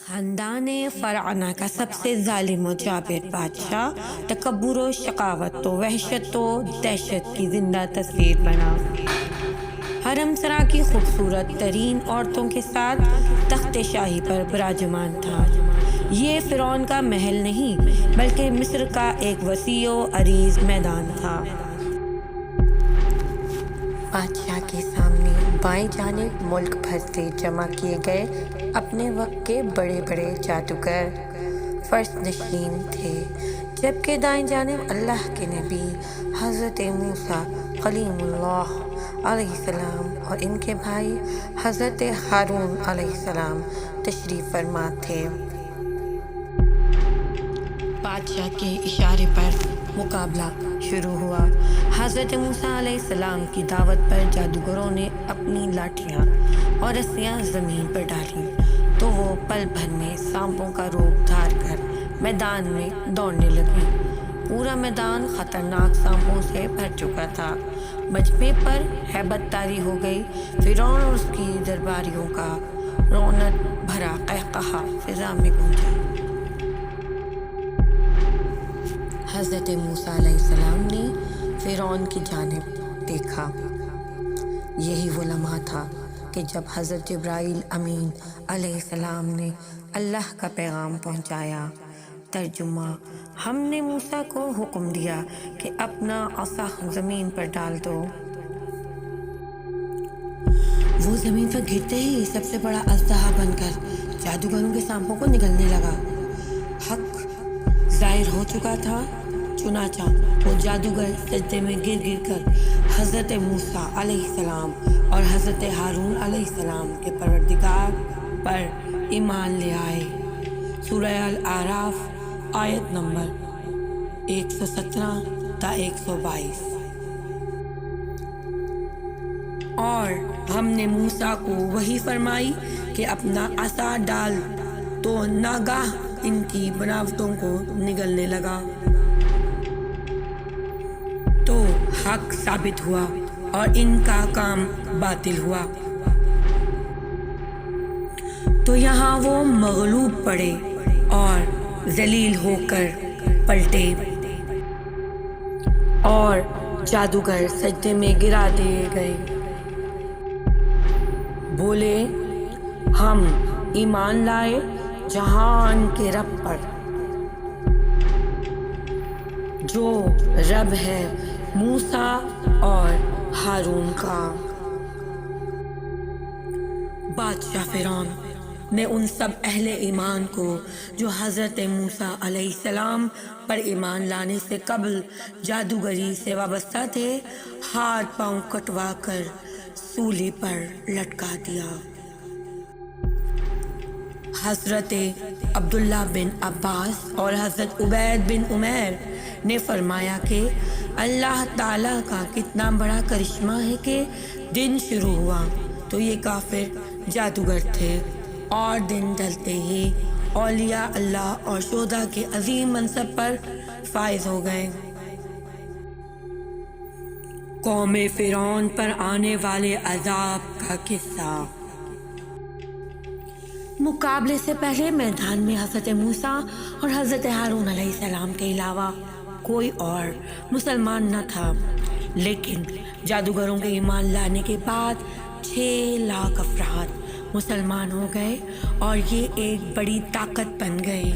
خاندان فرعونہ کا سب سے ظالم و جابر بادشاہ تکبر و شقاوت و وحشت و دہشت کی زندہ تصویر بنا۔ حرم سرا کی خوبصورت ترین عورتوں کے ساتھ تخت شاہی پر براجمان تھا۔ یہ فرعون کا محل نہیں بلکہ مصر کا ایک وسیع و عریض میدان تھا۔ بادشاہ کے سامنے بائیں جانب ملک بھر سے جمع کیے گئے اپنے وقت کے بڑے بڑے جادوگر فرش نشین تھے، جبکہ دائیں جانب اللہ کے نبی حضرت موسیٰ کلیم اللہ علیہ السلام اور ان کے بھائی حضرت ہارون علیہ السلام تشریف فرما تھے۔ بادشاہ کے اشارے پر مقابلہ شروع ہوا۔ حضرت موسیٰ علیہ السلام کی دعوت پر جادوگروں نے اپنی لاٹھیاں اور رسیاں زمین پر ڈالیں تو وہ پل بھر میں سانپوں کا روپ دھار کر میدان میں دوڑنے لگے۔ پورا میدان خطرناک سانپوں سے بھر چکا تھا۔ مجمع پر ہیبت طاری ہو گئی۔ فرعون اور اس کی درباریوں کا رونق بھرا قہقہا فضا میں گونجا۔ حضرت موسیٰ علیہ السلام نے فرعون کی جانب دیکھا۔ یہی وہ لمحہ تھا کہ جب حضرت جبرائیل امین علیہ السلام نے اللہ کا پیغام پہنچایا۔ ترجمہ: ہم نے موسیٰ کو حکم دیا کہ اپنا عصا زمین پر ڈال دو۔ وہ زمین پر گرتے ہی سب سے بڑا اژدہا بن کر جادوگروں کے سانپوں کو نگلنے لگا۔ حق ظاہر ہو چکا تھا، چنانچہ وہ جادوگر سجدے میں گر گر کر حضرت موسیٰ علیہ السلام اور حضرت ہارون علیہ السلام کے پروردگار پر ایمان لے آئے۔ سورہ الاعراف آیت نمبر 117 تا 122۔ اور ہم نے موسیٰ کو وحی فرمائی کہ اپنا عصا ڈال تو ناگاہ ان کی بناوٹوں کو نگلنے لگا، تو حق ثابت ہوا اور ان کا کام باطل ہوا۔ تو یہاں وہ مغلوب پڑے اور ذلیل ہو کر پلٹے اور جادوگر سجدے میں گرا دیے گئے۔ بولے، ہم ایمان لائے جہان کے رب پر، جو رب ہے موسیٰ اور ہارون کا۔ بادشاہ فرعون نے ان سب اہل ایمان کو جو حضرت موسیٰ علیہ السلام پر ایمان لانے سے قبل جادوگری سے وابستہ تھے، ہاتھ پاؤں کٹوا کر سولی پر لٹکا دیا۔ حضرت عبداللہ بن عباس اور حضرت عبید بن عمیر نے فرمایا کہ اللہ تعالیٰ کا کتنا بڑا کرشمہ ہے کہ دن شروع ہوا تو یہ کافر جادوگر تھے، اور دن ڈھلتے ہی اولیاء اللہ اور شہداء کے عظیم منصب پر فائز ہو گئے۔ قوم فرعون پر آنے والے عذاب کا قصہ۔ مقابلے سے پہلے میدان میں حضرت موسیٰ اور حضرت ہارون علیہ السلام کے علاوہ کوئی اور مسلمان نہ تھا، لیکن جادوگروں کے ایمان لانے کے بعد 6 لاکھ افراد مسلمان ہو گئے اور یہ ایک بڑی طاقت بن گئے۔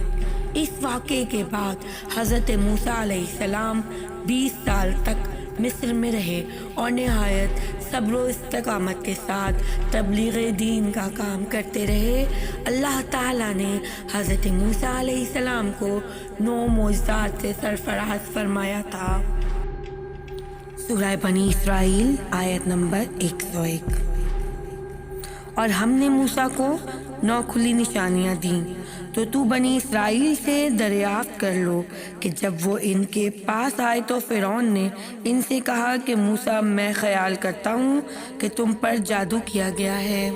اس واقعے کے بعد حضرت موسیٰ علیہ السلام 20 سال تک مصر میں رہے اور نہایت صبر و استقامت کے ساتھ تبلیغ دین کا کام کرتے رہے۔ اللہ تعالیٰ نے حضرت موسیٰ علیہ السلام کو 9 معجزات سے سرفراز فرمایا تھا۔ سورہ بنی اسرائیل آیت نمبر 101۔ اور ہم نے موسیٰ کو 9 کھلی نشانیاں دیں، تو بنی اسرائیل سے دریافت کر لو کہ جب وہ ان کے پاس آئے تو فرعون نے ان سے کہا کہ موسیٰ، میں خیال کرتا ہوں کہ تم پر جادو کیا گیا ہے۔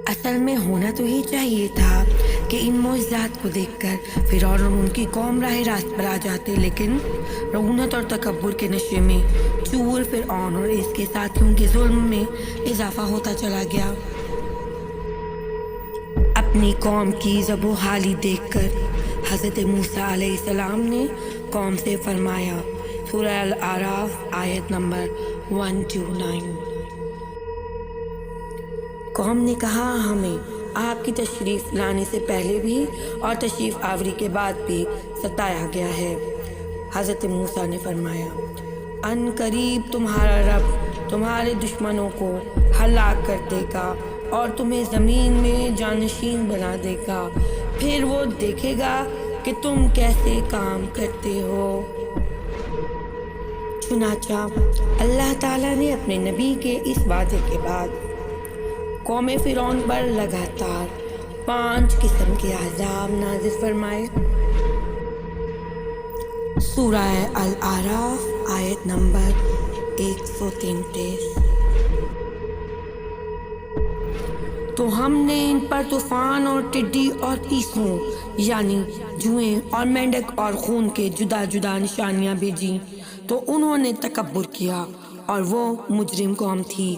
اصل میں ہونا تو یہ چاہیے تھا کہ ان معجزات کو دیکھ کر فرعون اور ان کی قوم راہ راست پر آ جاتے، لیکن رعونت اور تکبر کے نشے میں چور فرعون اور اس کے ساتھیوں کے ظلم میں اضافہ ہوتا چلا گیا۔ اپنی قوم کی ضب و حالی دیکھ کر حضرت موسیٰ علیہ السلام نے قوم سے فرمایا، سورہ الاعراف آیت نمبر 129۔ قوم نے کہا، ہمیں آپ کی تشریف لانے سے پہلے بھی اور تشریف آوری کے بعد بھی ستایا گیا ہے۔ حضرت موسیٰ نے فرمایا، ان قریب تمہارا رب تمہارے دشمنوں کو ہلاک کر دے گا اور تمہیں زمین میں جانشین بنا دے گا، پھر وہ دیکھے گا کہ تم کیسے کام کرتے ہو۔ چنانچہ اللہ تعالیٰ نے اپنے نبی کے اس وعدے کے بعد قوم فرعون پر لگاتار 5 قسم کے عذاب نازل فرمائے۔ سورہ الاعراف آیت نمبر 133۔ تو ہم نے ان پر طوفان اور ٹڈی اور تیسوں یعنی جوئیں اور مینڈک اور خون کے جدا جدا نشانیاں بھیجیں، تو انہوں نے تکبر کیا اور وہ مجرم قوم تھی۔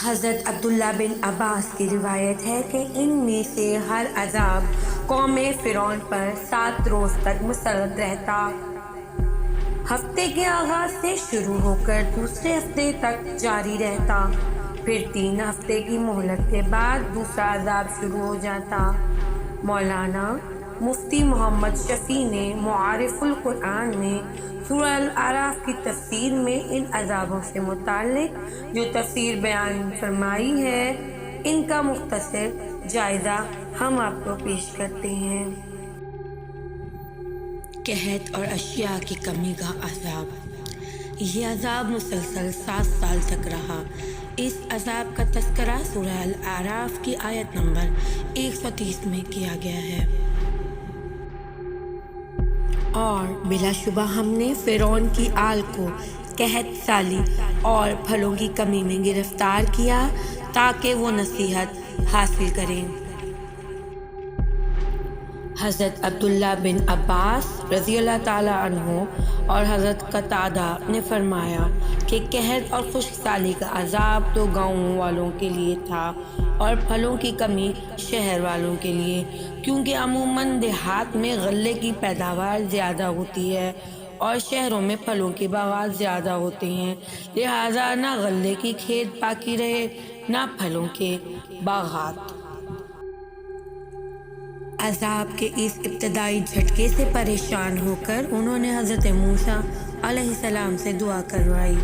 حضرت عبداللہ بن عباس کی روایت ہے کہ ان میں سے ہر عذاب قوم فرعون پر 7 روز تک مسلط رہتا۔ ہفتے کے آغاز سے شروع ہو کر دوسرے ہفتے تک جاری رہتا، پھر 3 ہفتے کی مہلت کے بعد دوسرا عذاب شروع ہو جاتا۔ مولانا مفتی محمد شفیع نے معارف القرآن میں سورہ الاعراف کی تفسیر میں ان عذابوں سے متعلق جو تفسیر بیان فرمائی ہے، ان کا مختصر جائزہ ہم آپ کو پیش کرتے ہیں۔ قحط اور اشیاء کی کمی کا عذاب۔ یہ عذاب مسلسل 7 سال تک رہا۔ اس عذاب کا تذکرہ سورہ الاعراف کی آیت نمبر 130 میں کیا گیا ہے۔ اور بلا شبہ ہم نے فرعون کی آل کو قحط سالی اور پھلوں کی کمی میں گرفتار کیا تاکہ وہ نصیحت حاصل کریں۔ حضرت عبداللہ بن عباس رضی اللہ تعالیٰ عنہ اور حضرت قتادہ نے فرمایا کہ قحط اور خشک سالی کا عذاب تو گاؤں والوں کے لیے تھا اور پھلوں کی کمی شہر والوں کے لیے، کیونکہ عموماً دیہات میں غلے کی پیداوار زیادہ ہوتی ہے اور شہروں میں پھلوں کے باغات زیادہ ہوتے ہیں، لہٰذا نہ غلے کی کھیت باقی رہے نہ پھلوں کے باغات۔ عذاب کے اس ابتدائی جھٹکے سے پریشان ہو کر انہوں نے حضرت موسیٰ علیہ السلام سے دعا کروائی۔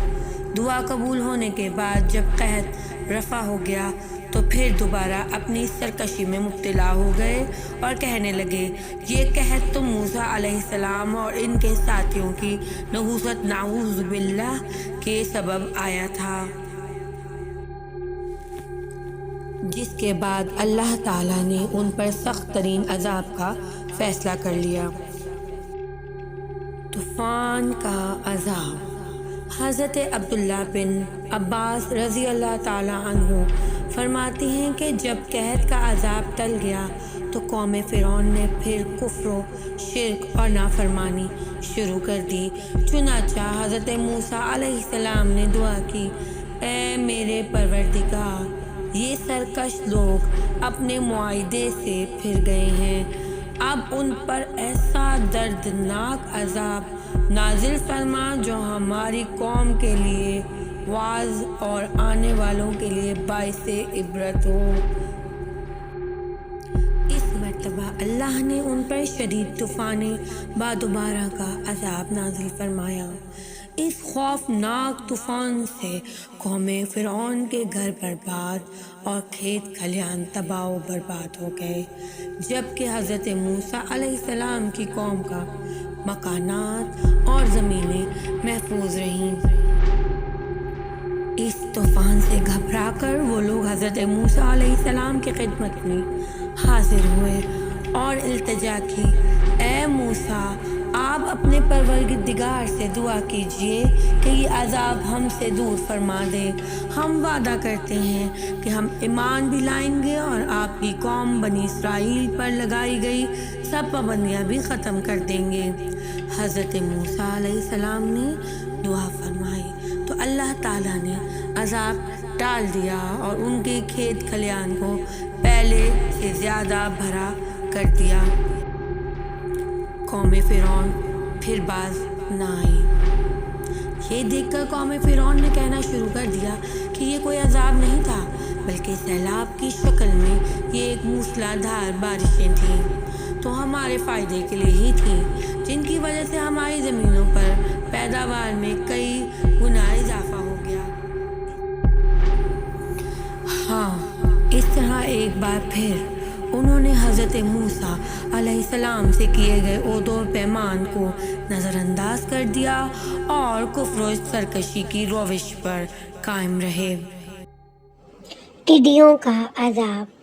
دعا قبول ہونے کے بعد جب قحط رفع ہو گیا تو پھر دوبارہ اپنی سرکشی میں مبتلا ہو گئے اور کہنے لگے، یہ قحط تو موسیٰ علیہ السلام اور ان کے ساتھیوں کی نحوست نعوذ باللہ کے سبب آیا تھا، جس کے بعد اللہ تعالیٰ نے ان پر سخت ترین عذاب کا فیصلہ کر لیا۔ طوفان کا عذاب۔ حضرت عبداللہ بن عباس رضی اللہ تعالیٰ عنہ فرماتے ہیں کہ جب قحط کا عذاب ٹل گیا تو قوم فرعون نے پھر کفر و شرک اور نافرمانی شروع کر دی۔ چنانچہ حضرت موسیٰ علیہ السلام نے دعا کی، اے میرے پروردگار، یہ سرکش لوگ اپنے معاہدے سے پھر گئے ہیں، اب ان پر ایسا دردناک عذاب نازل فرما جو ہماری قوم کے لیے واعظ اور آنے والوں کے لیے باعث عبرت ہو۔ اس مرتبہ اللہ نے ان پر شدید طوفان بادبارہ کا عذاب نازل فرمایا۔ اس خوفناک طوفان سے قوم فرعون کے گھر برباد اور کھیت کھلیان تباہ و برباد ہو گئے، جبکہ حضرت موسیٰ علیہ السلام کی قوم کا مکانات اور زمینیں محفوظ رہیں۔ اس طوفان سے گھبرا کر وہ لوگ حضرت موسیٰ علیہ السلام کی خدمت میں حاضر ہوئے اور التجا کی، اے موسیٰ، آپ اپنے پروردگار سے دعا کیجئے کہ یہ عذاب ہم سے دور فرما دے۔ ہم وعدہ کرتے ہیں کہ ہم ایمان بھی لائیں گے اور آپ کی قوم بنی اسرائیل پر لگائی گئی سب پابندیاں بھی ختم کر دیں گے۔ حضرت موسیٰ علیہ السلام نے دعا فرمائی تو اللہ تعالیٰ نے عذاب ڈال دیا اور ان کے کھیت کھلیان کو پہلے سے زیادہ بھرا کر دیا۔ قوم فرعون پھر باز نہ آئی۔ یہ دیکھ کر قوم فرعون نے کہنا شروع کر دیا کہ یہ کوئی عذاب نہیں تھا بلکہ سیلاب کی شکل میں یہ ایک موسلا دھار بارشیں تھیں، تو ہمارے فائدے کے لیے ہی تھیں، جن کی وجہ سے ہماری زمینوں پر پیداوار میں کئی گنا اضافہ ہو گیا۔ ہاں، اس طرح ایک بار پھر انہوں نے حضرت موسیٰ علیہ السلام سے کیے گئے عہد و پیمان کو نظر انداز کر دیا اور کفر و سرکشی کی روش پر قائم رہے۔ ٹڈیوں کا عذاب۔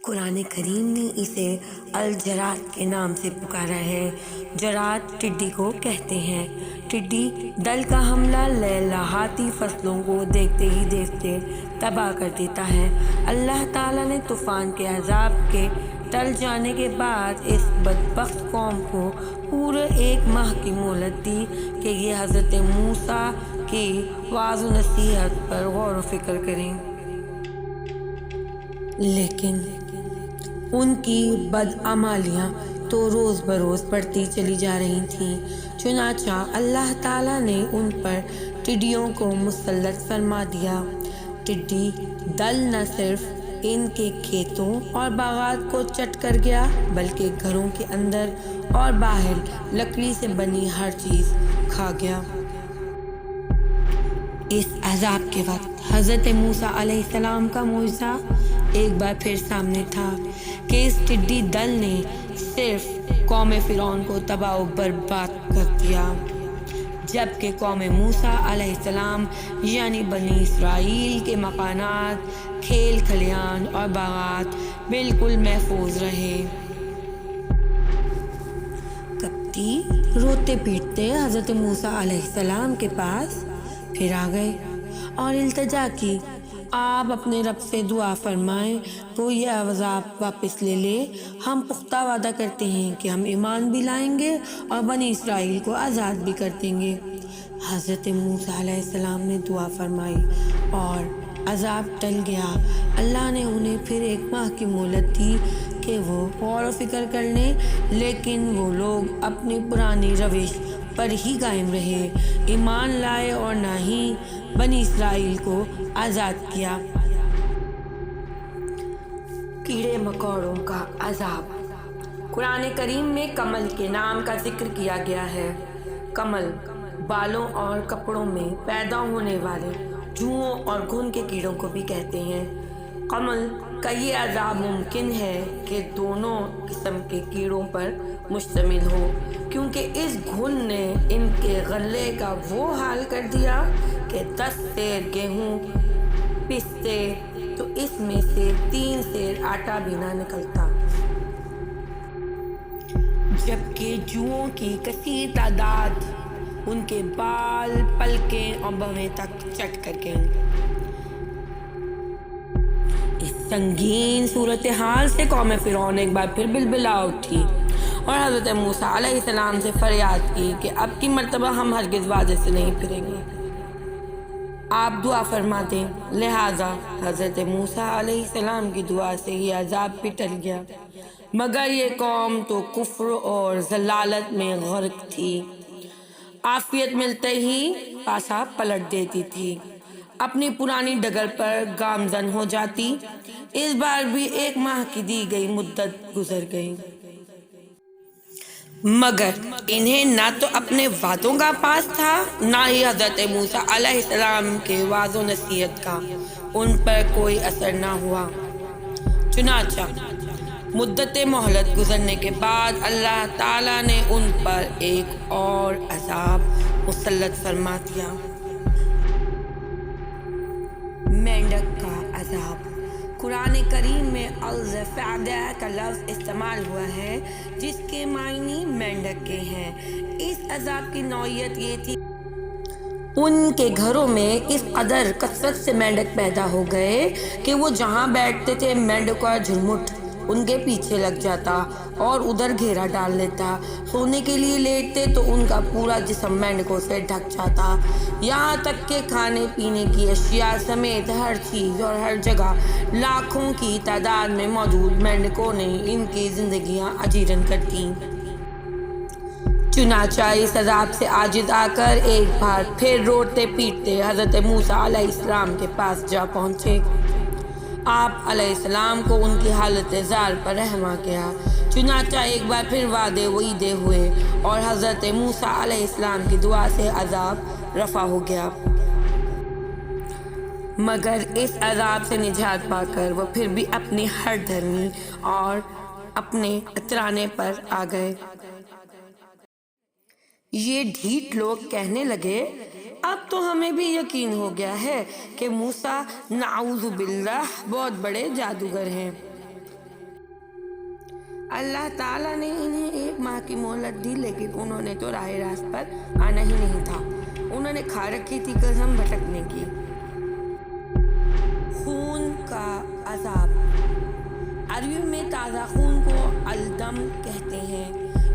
قرآن کریم نے اسے الجراد کے نام سے پکارا ہے۔ جراد ٹڈی کو کہتے ہیں۔ ٹڈی دل کا حملہ لہلاتی فصلوں کو دیکھتے ہی دیکھتے تباہ کر دیتا ہے۔ اللہ تعالیٰ نے طوفان کے عذاب کے ٹل جانے کے بعد اس بدبخت قوم کو پورے 1 ماہ کی مہلت دی کہ یہ حضرت موسیٰ کی وعظ و نصیحت پر غور و فکر کریں، لیکن ان کی بدعمالیاں تو روز بروز بڑھتی چلی جا رہی تھیں۔ چنانچہ اللہ تعالیٰ نے ان پر ٹڈیوں کو مسلط فرما دیا۔ ٹڈی دل نہ صرف ان کے کھیتوں اور باغات کو چٹ کر گیا بلکہ گھروں کے اندر اور باہر لکڑی سے بنی ہر چیز کھا گیا۔ اس عذاب کے وقت حضرت موسیٰ علیہ السلام کا معجزہ ایک بار پھر سامنے تھا کہ اس ٹڈی دل نے صرف قوم فرعون کو تباہ و برباد کر دیا، جبکہ قوم موسیٰ علیہ السلام یعنی بنی اسرائیل کے مکانات، کھیل کھلیان اور باغات بالکل محفوظ رہے۔ کپتی روتے پیٹتے حضرت موسیٰ علیہ السلام کے پاس پھر آ گئے اور التجا کی، آپ اپنے رب سے دعا فرمائیں تو یہ عذاب واپس لے لے۔ ہم پختہ وعدہ کرتے ہیں کہ ہم ایمان بھی لائیں گے اور بنی اسرائیل کو آزاد بھی کر دیں گے۔ حضرت موسیٰ علیہ السلام نے دعا فرمائی اور عذاب ٹل گیا۔ اللہ نے انہیں پھر 1 ماہ کی مہلت دی کہ وہ غور و فکر کر لیں، لیکن وہ لوگ اپنی پرانی روش پر ہی قائم رہے، ایمان لائے اور نہ ہی بنی اسرائیل کو آزاد کیا۔ کیڑے مکوڑوں کا عذاب۔ قرآن کریم میں کمل کے نام کا ذکر کیا گیا ہے۔ کمل بالوں اور کپڑوں میں پیدا ہونے والے جوؤں اور گھن کے کیڑوں کو بھی کہتے ہیں۔ کمل کا یہ عذاب ممکن ہے کہ دونوں قسم کے کیڑوں پر مشتمل ہو، کیونکہ اس گھن نے ان کے غلے کا وہ حال کر دیا کہ 10 سیر گیہوں پیستے تو اس میں سے 3 سیر آٹا بھی نہ نکلتا، جبکہ جوؤں کی کثیر تعداد ان کے بال، پلکیں اور بھویں تک چٹ کر گئیں۔ اس سنگین صورتحال سے قوم فرعون ایک بار پھر بلبلا اٹھی اور حضرت موسیٰ علیہ السلام سے فریاد کی کہ اب کی مرتبہ ہم ہرگز وعدے سے نہیں پھریں گے، آپ دعا فرما دیں۔ لہٰذا حضرت موسیٰ علیہ السلام کی دعا سے یہ عذاب بھی ٹل گیا، مگر یہ قوم تو کفر اور ضلالت میں غرق تھی، عافیت ملتے ہی پاسا پلٹ دیتی تھی، اپنی پرانی ڈگر پر گامزن ہو جاتی۔ اس بار بھی 1 ماہ کی دی گئی مدت گزر گئی، مگر انہیں نہ تو اپنے وعدوں کا پاس تھا، نہ ہی حضرت موسیٰ علیہ السلام کے وعظ و نصیحت کا ان پر کوئی اثر نہ ہوا۔ چنانچہ مدت مہلت گزرنے کے بعد اللہ تعالیٰ نے ان پر ایک اور عذاب مسلط فرما دیا۔ مینڈک کا عذاب۔ قرآن کریم میں الضفادع کا لفظ استعمال ہوا ہے جس کے معنی مینڈک کے ہیں۔ اس عذاب کی نوعیت یہ تھی ان کے گھروں میں اس قدر کثرت سے مینڈک پیدا ہو گئے کہ وہ جہاں بیٹھتے تھے مینڈک کا جھرمٹ ان کے پیچھے لگ جاتا اور ادھر گھیرا ڈال لیتا۔ سونے کے لیے لیٹتے تو ان کا پورا جسم مینڈکوں سے ڈھک جاتا، یہاں تک کہ کھانے پینے کی اشیاء سمیت ہر چیز اور ہر جگہ لاکھوں کی تعداد میں موجود مینڈکوں نے ان کی زندگیاں اجیرن کر دیں۔ چنانچہ اس عذاب سے عاجز آ کر ایک بار پھر روتے پیٹتے حضرت موسیٰ علیہ السلام کے پاس جا پہنچے۔ آپ علیہ السلام کو ان کی حالت زار پر رحم آ گیا، چنانچہ ایک بار پھر وعدے وعیدے ہوئے اور حضرت موسیٰ علیہ السلام کی دعا سے عذاب رفع ہو گیا۔ مگر اس عذاب سے نجات پا کر وہ پھر بھی اپنی ہر دھرمی اور اپنے اترانے پر آ گئے۔ یہ ڈھیٹ لوگ کہنے لگے، اب تو ہمیں بھی یقین ہو گیا ہے کہ موسیٰ نعوذ باللہ بہت بڑے جادوگر ہیں۔ اللہ تعالیٰ نے انہیں 1 ماہ کی مہلت دی، لیکن انہوں نے تو راہ راست پر آنا ہی نہیں تھا، انہوں نے کھا رکھی تھی قسم بھٹکنے کی۔ خون کا عذاب، عربی میں تازہ خون کو الدم کہتے ہیں۔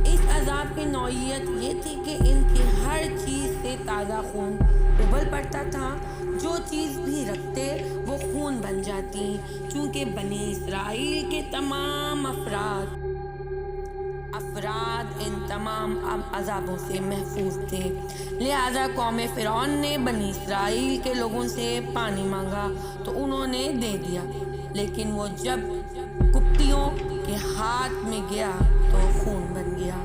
اس عذاب کی نوعیت یہ تھی کہ ان کی ہر چیز سے تازہ خون ابل پڑتا تھا، جو چیز بھی رکھتے وہ خون بن جاتی، چونکہ بنی اسرائیل کے تمام افراد ان تمام عذابوں سے محفوظ تھے۔ لہذا قوم فرعون نے بنی اسرائیل کے لوگوں سے پانی مانگا تو انہوں نے دے دیا، لیکن وہ جب قبطیوں کے ہاتھ میں گیا تو خون بن گیا۔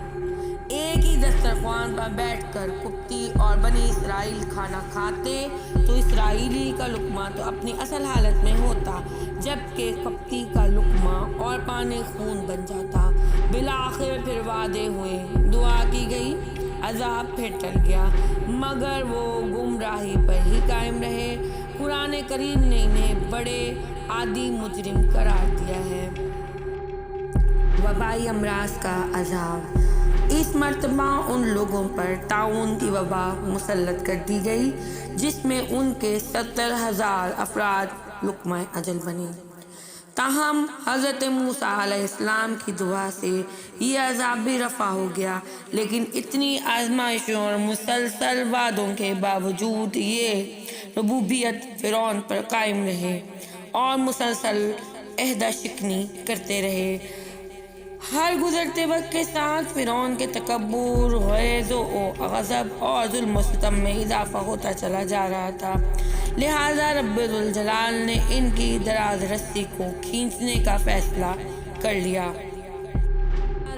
ایک ہی دسترخوان پر بیٹھ کر قبطی اور بنی اسرائیل کھانا کھاتے تو اسرائیلی کا لقمہ تو اپنی اصل حالت میں ہوتا، جبکہ قبطی کا لقمہ اور پانی خون بن جاتا۔ بالآخر پھر وعدے ہوئے، دعا کی گئی، عذاب پھر ٹل گیا، مگر وہ گمراہی پر ہی قائم رہے۔ قرآن کریم نے انہیں بڑے عادی مجرم قرار دیا ہے۔ وبائی امراض کا عذاب، اس مرتبہ ان لوگوں پر طاعون کی وبا مسلط کر دی گئی جس میں ان کے 70,000 افراد لقمہ اجل بنے۔ تاہم حضرت موسیٰ علیہ السلام کی دعا سے یہ عذاب بھی رفع ہو گیا، لیکن اتنی آزمائشوں اور مسلسل وعدوں کے باوجود یہ ربوبیت فرعون پر قائم رہے اور مسلسل عہدہ شکنی کرتے رہے۔ ہر گزرتے وقت کے ساتھ فرعون کے تکبر، غیظ و غضب اور ظلم و ستم میں اضافہ ہوتا چلا جا رہا تھا، لہٰذا رب ذوالجلال نے ان کی دراز رسی کو کھینچنے کا فیصلہ کر لیا۔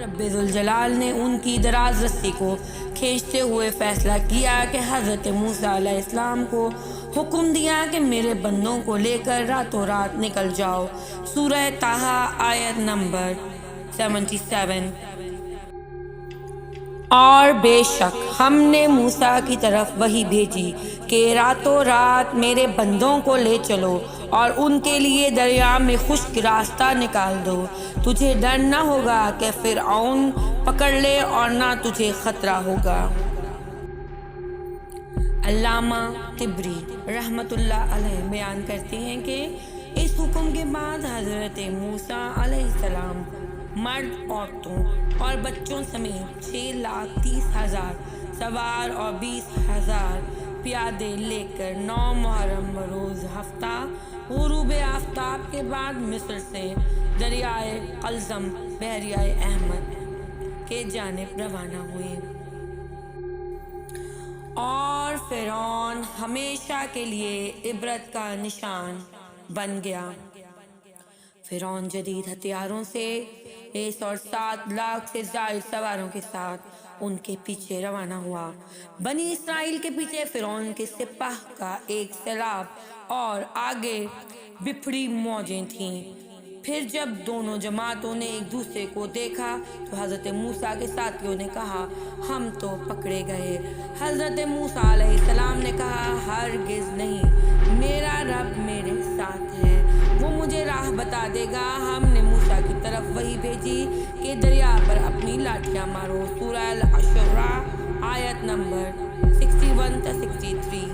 رب ذوالجلال نے ان کی دراز رسی کو کھینچتے ہوئے فیصلہ کیا کہ حضرت موسیٰ علیہ السلام کو حکم دیا کہ میرے بندوں کو لے کر راتوں رات نکل جاؤ۔ سورہ طٰہٰ آیت نمبر 77۔ اور بے شک ہم نے موسیٰ کی طرف وحی بھیجی کہ راتوں رات میرے بندوں کو لے چلو اور ان کے لیے دریا میں خشک راستہ نکال دو، تجھے ڈر نہ ہوگا کہ فرعون پکڑ لے اور نہ تجھے خطرہ ہوگا۔ علامہ طبری رحمۃ اللہ علیہ بیان کرتے ہیں کہ اس حکم کے بعد حضرت موسیٰ علیہ السلام مرد، عورتوں اور بچوں سمیت 6,30,000 سوار اور 20,000 پیادے لے کر 9 محرم بروز ہفتہ غروب آفتاب کے بعد مصر سے دریائے قلزم بحیرہ احمر کے جانب روانہ ہوئے، اور فرعون ہمیشہ کے لیے عبرت کا نشان بن گیا۔ فرعون جدید ہتھیاروں سے لیس اور 7 لاکھ سے زائد سواروں کے ساتھ ان کے پیچھے روانہ ہوا۔ بنی اسرائیل کے پیچھے فرعون کے سپاہ کا ایک سیلاب اور آگے بپھڑی موجیں تھیں۔ پھر جب دونوں جماعتوں نے ایک دوسرے کو دیکھا تو حضرت موسیٰ کے ساتھیوں نے کہا، ہم تو پکڑے گئے۔ حضرت موسیٰ علیہ السلام نے کہا، ہرگز نہیں، میرا رب میرے ساتھ ہے، وہ مجھے راہ بتا دے گا۔ ہم نے موسیٰ کی طرف وحی بھیجی کہ دریا پر اپنی لاٹھیاں مارو۔ سورہ الشعراء آیت نمبر 61 تا 63۔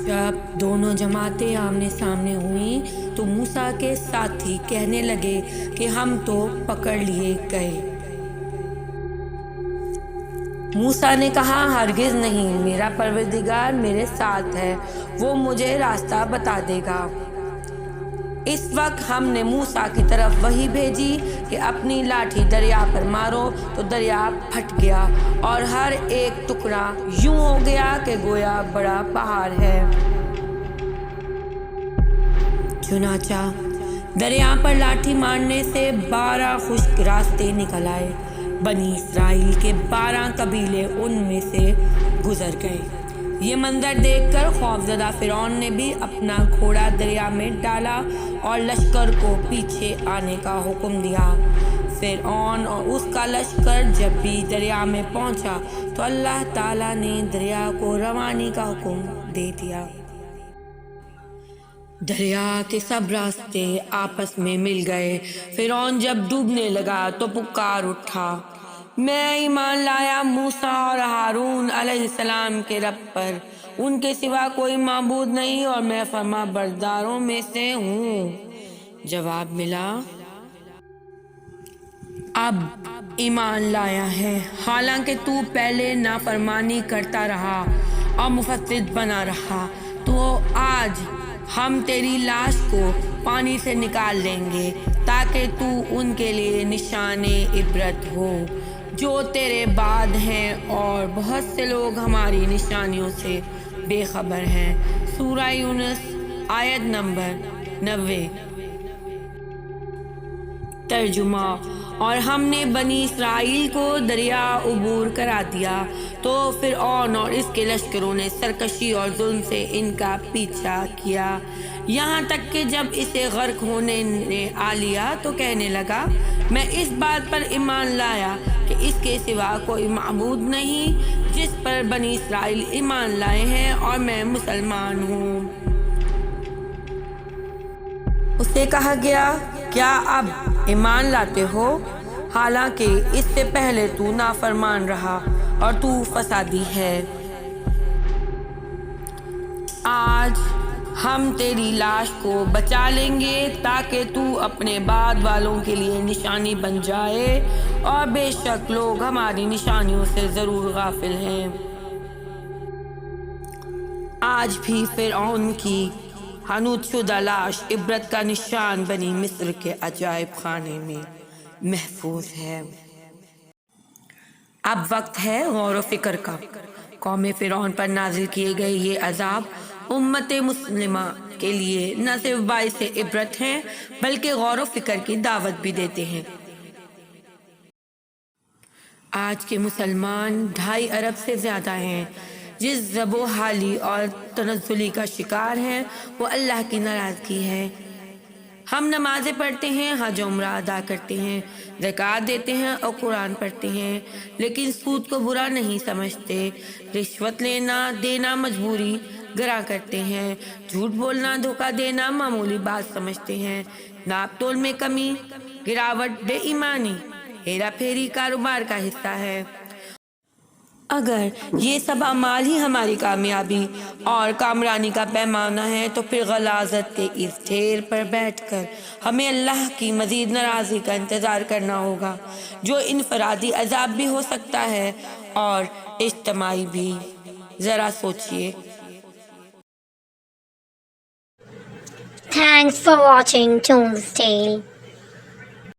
جب دونوں جماعتیں آمنے سامنے ہوئیں تو موسیٰ کے ساتھی کہنے لگے کہ ہم تو پکڑ لیے گئے۔ موسیٰ نے کہا ہرگز نہیں، میرا پروردگار میرے ساتھ ہے، وہ مجھے راستہ بتا دے گا۔ اس وقت ہم نے موسیٰ کی طرف وحی بھیجی کہ اپنی لاٹھی دریا پر مارو، تو دریا پھٹ گیا اور ہر ایک ٹکڑا یوں ہو گیا کہ گویا بڑا پہاڑ ہے۔ چنانچہ دریا پر لاٹھی مارنے سے 12 خشک راستے نکل آئے۔ بنی اسرائیل کے 12 قبیلے ان میں سے گزر گئے۔ یہ منظر دیکھ کر خوفزدہ فرعون نے بھی اپنا گھوڑا دریا میں ڈالا اور لشکر کو پیچھے آنے کا حکم دیا۔ فرعون اور اس کا لشکر جب بھی دریا میں پہنچا تو اللہ تعالیٰ نے دریا کو روانی کا حکم دے دیا۔ دریا کے سب راستے آپس میں مل گئے۔ فرعون جب ڈوبنے لگا تو پکار اٹھا، میں ایمان لایا موسیٰ اور ہارون علیہ السلام کے رب پر، ان کے سوا کوئی معبود نہیں اور میں فرما برداروں میں سے ہوں۔ جواب ملا، اب ایمان لایا ہے، حالانکہ تو پہلے نافرمانی کرتا رہا اور مفسد بنا رہا، تو آج ہم تیری لاش کو پانی سے نکال لیں گے تاکہ تو ان کے لیے نشان عبرت ہو جو تیرے بعد ہیں، اور بہت سے لوگ ہماری نشانیوں سے بے خبر ہیں۔ سورہ یونس آیت نمبر 90۔ ترجمہ، اور ہم نے بنی اسرائیل کو دریا عبور کرا دیا تو فرعون اور اس کے لشکروں نے سرکشی اور ظلم سے ان کا پیچھا کیا، یہاں تک کہ جب اسے غرق ہونے نے آ لیا تو کہنے لگا، میں اس بات پر ایمان لایا کہ اس کے سوا کوئی معبود نہیں جس پر بنی اسرائیل ایمان لائے ہیں، اور میں مسلمان ہوں۔ اسے کہا گیا، کیا اب ایمان لاتے ہو؟ حالانکہ اس سے پہلے تو نافرمان رہا اور تو فسادی ہے۔ آج ہم تیری لاش کو بچا لیں گے تاکہ تو اپنے بعد والوں کے لیے نشانی بن جائے، اور بے شک لوگ ہماری نشانیوں سے ضرور غافل ہیں۔ آج بھی فرعون کی حنوط شدہ لاش عبرت کا نشان بنی مصر کے عجائب خانے میں محفوظ ہے۔ اب وقت ہے غور و فکر کا۔ قوم فرعون پر نازل کیے گئے یہ عذاب امت مسلمہ کے لیے نہ صرف باعث عبرت ہیں بلکہ غور و فکر کی دعوت بھی دیتے ہیں۔ آج کے مسلمان 2.5 ارب سے زیادہ ہیں۔ جس ذب و حالی اور تنزلی کا شکار ہیں وہ اللہ کی ناراضگی ہے۔ ہم نمازیں پڑھتے ہیں، حج عمرہ ادا کرتے ہیں، زکوٰۃ دیتے ہیں اور قرآن پڑھتے ہیں، لیکن سود کو برا نہیں سمجھتے، رشوت لینا دینا مجبوری گراں کرتے ہیں، جھوٹ بولنا دھوکہ دینا معمولی بات سمجھتے ہیں، ناپ تول میں کمی گراوٹ بے ایمانی ہیرا پھیری کاروبار کا حصہ ہے۔ اگر یہ سب اعمال ہی ہماری کامیابی اور کامرانی کا پیمانہ ہے تو پھر غلاظت کے اس ڈھیر پر بیٹھ کر ہمیں اللہ کی مزید ناراضگی کا انتظار کرنا ہوگا، جو انفرادی عذاب بھی ہو سکتا ہے اور اجتماعی بھی۔ ذرا سوچئے۔ Thanks for watching Toon's Tale.